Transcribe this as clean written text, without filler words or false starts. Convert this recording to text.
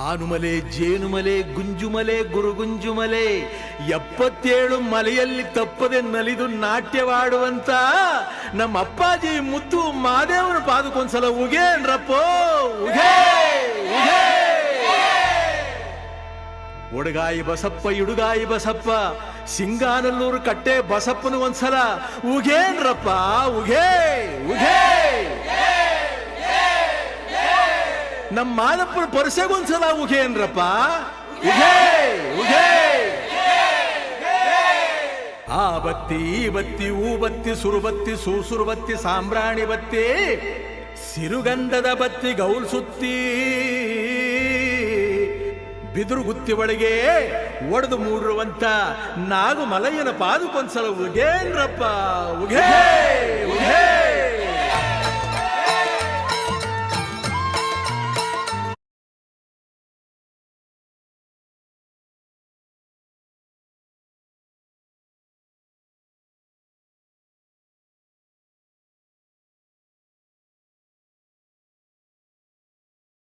ಆನುಮಲೆ ಜೇನುಮಲೆ ಗುಂಜುಮಲೆ ಗುರುಗುಂಜುಮಲೆ 77 ಮಲೆಯಲ್ಲಿ ತಪ್ಪದೆ ನಲಿದು ನಾಟ್ಯವಾಡುವಂತ ನಮ್ಮ ಅಪ್ಪಾಜಿ ಮುತ್ತು ಮಾದೇವನ ಪಾದಕ್ಕೊಂದ್ಸಲ ಉಗೇನ್ರಪ್ಪೋ ಉಗೇ ಉಗೇ. ಒಡಗಾಯಿ ಬಸಪ್ಪ ಇಡುಗಾಯಿ ಬಸಪ್ಪ ಸಿಂಗಾನಲ್ಲೂರು ಕಟ್ಟೆ ಬಸಪ್ಪನ ಒಂದ್ಸಲ ಉಗೇನ್ರಪ್ಪ ಉಗೇ ಉಗೇ. ನಮ್ಮ ಮಾದಪ್ಪನ ಪರಸೆಗೊಂದ್ಸಲ ಉಗೇನ್ರಪ್ಪ ಉಗೇ ಉಗೇ. ಆ ಬತ್ತಿ ಈ ಬತ್ತಿ ಊ ಬತ್ತಿ ಸುರುಬತ್ತಿ ಸೂಸುರು ಬತ್ತಿ ಸಾಂಬ್ರಾಣಿ ಬತ್ತಿ ಸಿರುಗಂಧದ ಬತ್ತಿ ಗೌಲ್ ಸುತ್ತಿ ಬಿದುರು ಗುತ್ತಿ ಒಳಗೆ ಒಡೆದು ಮೂಡಿರುವಂತ ನಾಗು ಮಲಯ್ಯನ ಪಾದಕ್ಕೊಂದ್ಸಲ ಉಗೇನ್ರಪ್ಪ ಉಗೇ ಉಗೇ.